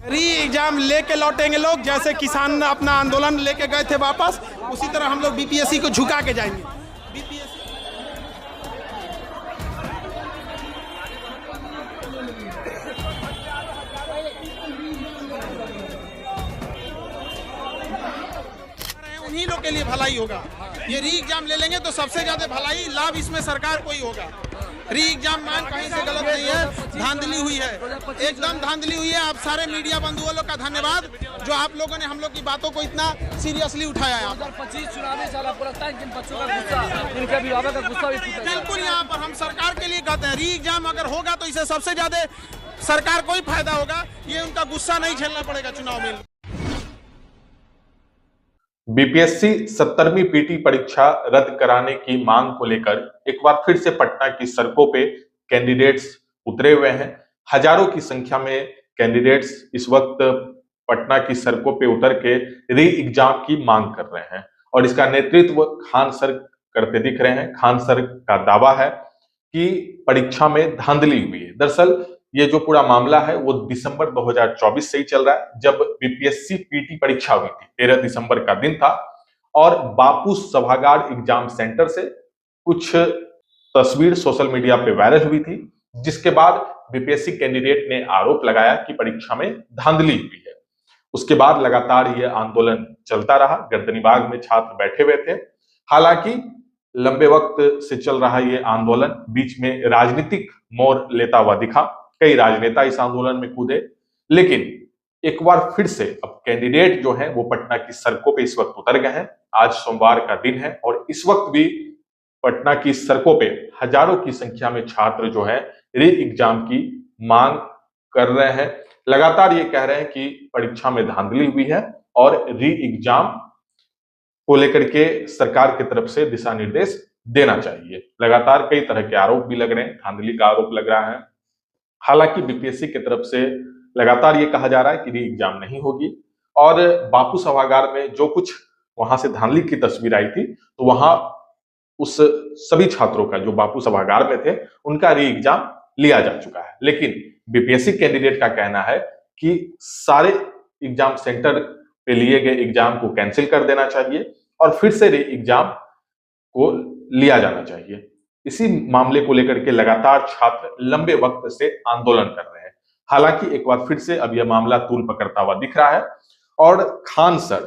री एग्जाम लेके लौटेंगे लोग, जैसे किसान अपना आंदोलन लेके गए थे वापस, उसी तरह हम लोग बीपीएससी को झुका के जाएंगे। बीपीएससी उन्हीं लोग के लिए भलाई होगा। ये री एग्जाम ले लेंगे तो सबसे ज्यादा भलाई लाभ इसमें सरकार को ही होगा। री एग्जाम मान कहीं से गलत नहीं है, धांधली हुई है, एकदम धांधली हुई है। आप सारे मीडिया बंधुओं लोग का धन्यवाद जो आप लोगों ने हम लोग की बातों को इतना सीरियसली उठाया है। 2025 चुनावी साल आपको लगता है कि इन बच्चों का गुस्सा, इनके अभिभावक का गुस्सा भी बिल्कुल यहाँ पर हम सरकार के लिए कहते हैं, री एग्जाम अगर होगा तो इससे सबसे ज्यादा सरकार को ही फायदा होगा। ये उनका गुस्सा नहीं झेलना पड़ेगा चुनाव में। बीपीएससी 70वीं पीटी परीक्षा रद्द कराने की मांग को लेकर एक बार फिर से पटना की सड़कों पे कैंडिडेट्स उतरे हुए हैं। हजारों की संख्या में कैंडिडेट्स इस वक्त पटना की सड़कों पे उतर के री एग्जाम की मांग कर रहे हैं और इसका नेतृत्व खान सर करते दिख रहे हैं। खान सर का दावा है कि परीक्षा में धांधली हुई है। दरअसल ये जो पूरा मामला है वो दिसंबर 2024 से ही चल रहा है, जब बीपीएससी पीटी परीक्षा हुई थी। 13 दिसंबर का दिन था और बापू सभागार एग्जाम सेंटर से कुछ तस्वीर सोशल मीडिया पे वायरल हुई थी, जिसके बाद बीपीएससी कैंडिडेट ने आरोप लगाया कि परीक्षा में धांधली हुई है। उसके बाद लगातार यह आंदोलन चलता रहा। गर्दनीबाग में छात्र बैठे हुए थे। हालांकि लंबे वक्त से चल रहा ये आंदोलन बीच में राजनीतिक मोड़ लेता हुआ दिखा। कई राजनेता इस आंदोलन में कूदे, लेकिन एक बार फिर से अब कैंडिडेट जो हैं वो पटना की सड़कों पे इस वक्त उतर गए हैं। आज सोमवार का दिन है और इस वक्त भी पटना की सड़कों पे हजारों की संख्या में छात्र जो है री एग्जाम की मांग कर रहे हैं। लगातार ये कह रहे हैं कि परीक्षा में धांधली हुई है और री एग्जाम को लेकर के सरकार की तरफ से दिशा निर्देश देना चाहिए। लगातार कई तरह के आरोप भी लग रहे हैं, धांधली का आरोप लग रहा है। हालांकि बीपीएससी की तरफ से लगातार ये कहा जा रहा है कि री एग्जाम नहीं होगी और बापू सभागार में जो कुछ वहां से धांधली की तस्वीर आई थी, तो वहां उस सभी छात्रों का जो बापू सभागार में थे उनका री एग्जाम लिया जा चुका है। लेकिन बीपीएससी कैंडिडेट का कहना है कि सारे एग्जाम सेंटर पे लिए गए एग्जाम को कैंसिल कर देना चाहिए और फिर से री एग्जाम को लिया जाना चाहिए। इसी मामले को लेकर के लगातार छात्र लंबे वक्त से आंदोलन कर रहे हैं। हालांकि एक बार फिर से अब यह मामला तूल पकड़ता हुआ दिख रहा है और खान सर,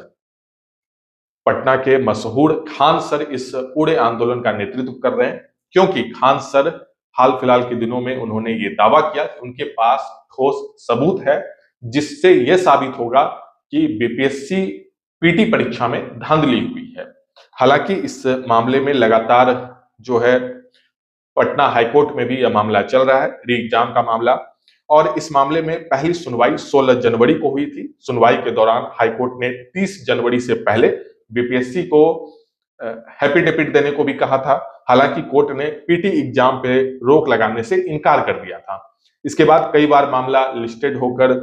पटना के मशहूर खान सर, इस पूरे आंदोलन का नेतृत्व कर रहे हैं, क्योंकि खान सर हाल फिलहाल के दिनों में उन्होंने ये दावा किया कि उनके पास ठोस सबूत है जिससे यह साबित होगा कि बीपीएससी पीटी परीक्षा में धांधली हुई है। हालांकि इस मामले में लगातार जो है पटना हाईकोर्ट में भी यह मामला चल रहा है, री एग्जाम का मामला, और इस मामले में पहली सुनवाई 16 जनवरी को हुई थी। सुनवाई के दौरान हाईकोर्ट ने 30 जनवरी से पहले बीपीएससी को हैप्पी डेपिट देने को भी कहा था। हालांकि कोर्ट ने पीटी एग्जाम पे रोक लगाने से इनकार कर दिया था। इसके बाद कई बार मामला लिस्टेड होकर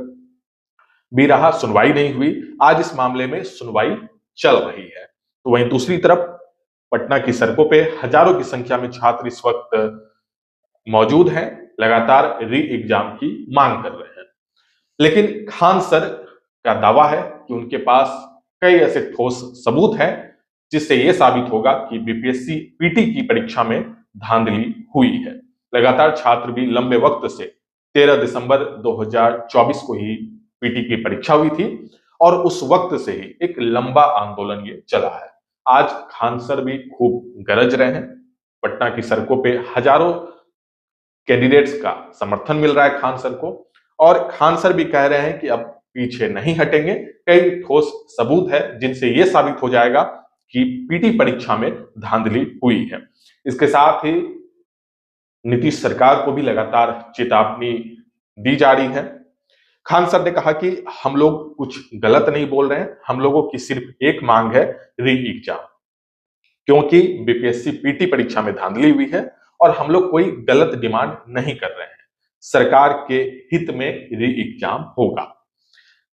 भी रहा, सुनवाई नहीं हुई। आज इस मामले में सुनवाई चल रही है। तो वहीं दूसरी तरफ पटना की सड़कों पे हजारों की संख्या में छात्र इस वक्त मौजूद हैं, लगातार री एग्जाम की मांग कर रहे हैं। लेकिन खान सर का दावा है कि उनके पास कई ऐसे ठोस सबूत हैं जिससे यह साबित होगा कि बीपीएससी पीटी की परीक्षा में धांधली हुई है। लगातार छात्र भी लंबे वक्त से 13 दिसंबर 2024 को ही पीटी की परीक्षा हुई थी और उस वक्त से ही एक लंबा आंदोलन ये चला है। आज खान सर भी खूब गरज रहे हैं। पटना की सड़कों पे हजारों कैंडिडेट्स का समर्थन मिल रहा है खान सर को और खान सर भी कह रहे हैं कि अब पीछे नहीं हटेंगे। कई ठोस सबूत है जिनसे यह साबित हो जाएगा कि पीटी परीक्षा में धांधली हुई है। इसके साथ ही नीतीश सरकार को भी लगातार चेतावनी दी जा रही है। खान सर ने कहा कि हम लोग कुछ गलत नहीं बोल रहे हैं, हम लोगों की सिर्फ एक मांग है, री एग्जाम, क्योंकि बीपीएससी पीटी परीक्षा में धांधली हुई है और हम लोग कोई गलत डिमांड नहीं कर रहे हैं। सरकार के हित में री एग्जाम होगा।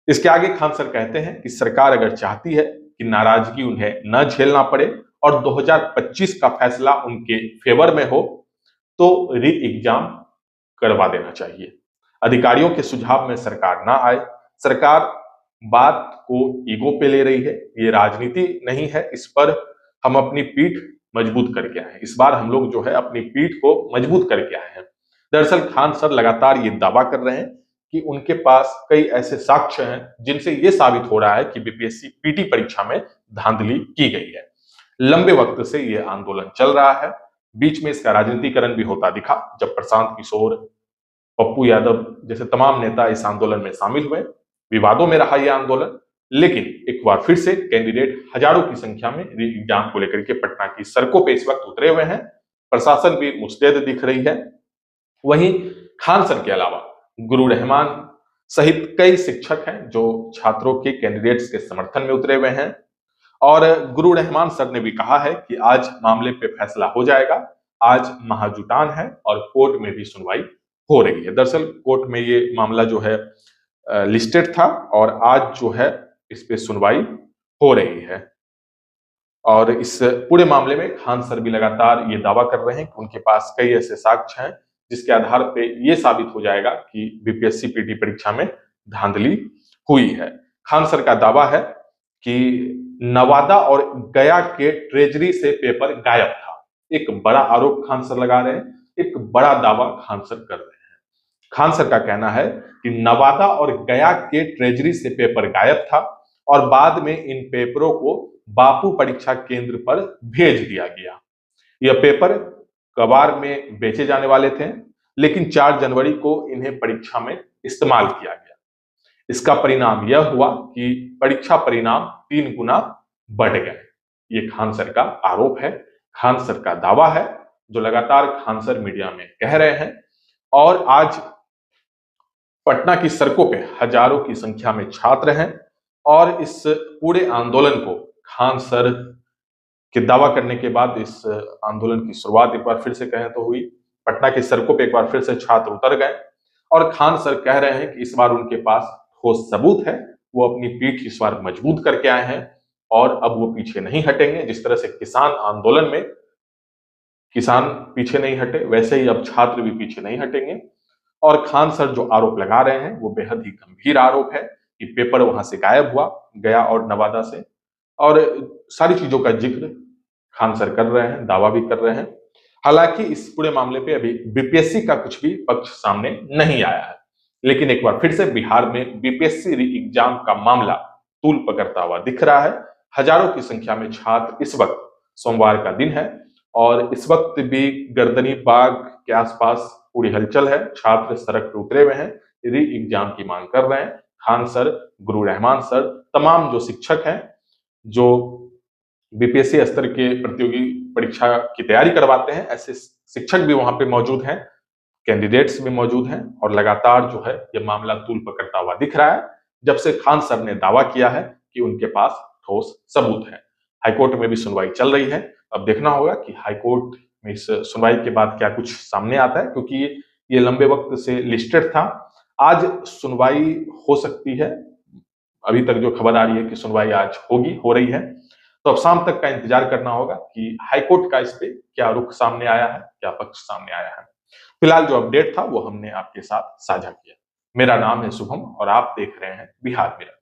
इसके आगे खान सर कहते हैं कि सरकार अगर चाहती है कि नाराजगी उन्हें न झेलना पड़े और 2025 का फैसला उनके फेवर में हो तो री एग्जाम करवा देना चाहिए। अधिकारियों के सुझाव में सरकार ना आए, सरकार बात को ईगो पे ले रही है, ये राजनीति नहीं है, इस पर हम अपनी पीठ मजबूत करके आए हैं। इस बार हम लोग जो है अपनी पीठ को मजबूत करके आए हैं। दरअसल खान सर लगातार ये दावा कर रहे हैं कि उनके पास कई ऐसे साक्ष्य हैं जिनसे ये साबित हो रहा है कि बीपीएससी पीटी परीक्षा में धांधली की गई है। लंबे वक्त से ये आंदोलन चल रहा है, बीच में इसका राजनीतिकरण भी होता दिखा जब प्रशांत किशोर, पप्पू यादव जैसे तमाम नेता इस आंदोलन में शामिल हुए। विवादों में रहा यह आंदोलन, लेकिन एक बार फिर से कैंडिडेट हजारों की संख्या में री एग्जाम को लेकर के पटना की सड़कों पे इस वक्त उतरे हुए हैं। प्रशासन भी मुस्तैद दिख रही है। वहीं खान सर के अलावा गुरु रहमान सहित कई शिक्षक हैं जो छात्रों के कैंडिडेट्स के समर्थन में उतरे हुए हैं। और गुरु रहमान सर ने भी कहा है कि आज मामले पे फैसला हो जाएगा, आज महाजुटान है और कोर्ट में भी सुनवाई हो रही है। दरअसल कोर्ट में ये मामला जो है लिस्टेड था और आज जो है इस पे सुनवाई हो रही है। और इस पूरे मामले में खान सर भी लगातार ये दावा कर रहे हैं कि उनके पास कई ऐसे साक्ष्य हैं जिसके आधार पे ये साबित हो जाएगा कि बीपीएससी पीटी परीक्षा में धांधली हुई है। खान सर का दावा है कि नवादा और गया के ट्रेजरी से पेपर गायब था। एक बड़ा आरोप खान सर लगा रहे हैं, एक बड़ा दावा खान सर कर रहे हैं। खान सर का कहना है कि नवादा और गया के ट्रेजरी से पेपर गायब था और बाद में इन पेपरों को बापू परीक्षा केंद्र पर भेज दिया गया। यह पेपर कबाड़ में बेचे जाने वाले थे, लेकिन 4 जनवरी को इन्हें परीक्षा में इस्तेमाल किया गया। इसका परिणाम यह हुआ कि परीक्षा परिणाम 3 गुना बढ़ गए। ये खान सर का आरोप है, खान सर का दावा है, जो लगातार खान सर मीडिया में कह रहे हैं। और आज पटना की सड़कों पे हजारों की संख्या में छात्र हैं और इस पूरे आंदोलन को खान सर के दावा करने के बाद इस आंदोलन की शुरुआत एक बार फिर से कहें तो हुई। पटना की सड़कों पे एक बार फिर से छात्र उतर गए और खान सर कह रहे हैं कि इस बार उनके पास ठोस सबूत है, वो अपनी पीठ इस बार मजबूत करके आए हैं और अब वो पीछे नहीं हटेंगे। जिस तरह से किसान आंदोलन में किसान पीछे नहीं हटे, वैसे ही अब छात्र भी पीछे नहीं हटेंगे। और खान सर जो आरोप लगा रहे हैं वो बेहद ही गंभीर आरोप है कि पेपर वहां से गायब हुआ, गया और नवादा से, और सारी चीजों का जिक्र खान सर कर रहे हैं, दावा भी कर रहे हैं। हालांकि इस पूरे मामले पे अभी बीपीएससी का कुछ भी पक्ष सामने नहीं आया है, लेकिन एक बार फिर से बिहार में बीपीएससी री एग्जाम का मामला तूल पकड़ता हुआ दिख रहा है। हजारों की संख्या में छात्र, इस वक्त सोमवार का दिन है और इस वक्त भी गर्दनी बाग के आसपास पूरी हलचल है। छात्र सड़क पर उतरे हुए हैं, री एग्जाम की मांग कर रहे हैं। खान सर, गुरु रहमान सर, तमाम जो शिक्षक हैं जो बीपीएससी स्तर के प्रतियोगी परीक्षा की तैयारी करवाते हैं, ऐसे शिक्षक भी वहां पे मौजूद हैं, कैंडिडेट्स भी मौजूद हैं और लगातार जो है ये मामला तूल पकड़ता हुआ दिख रहा है जब से खान सर ने दावा किया है कि उनके पास ठोस सबूत है। हाईकोर्ट में भी सुनवाई चल रही है। अब देखना होगा कि हाईकोर्ट में इस सुनवाई के बाद क्या कुछ सामने आता है, क्योंकि ये लंबे वक्त से लिस्टेड था। आज सुनवाई हो सकती है, अभी तक जो खबर आ रही है कि सुनवाई आज होगी, हो रही है। तो अब शाम तक का इंतजार करना होगा कि हाईकोर्ट का इस पे क्या रुख सामने आया है, क्या पक्ष सामने आया है। फिलहाल जो अपडेट था वो हमने आपके साथ साझा किया। मेरा नाम है शुभम और आप देख रहे हैं बिहार मिरर।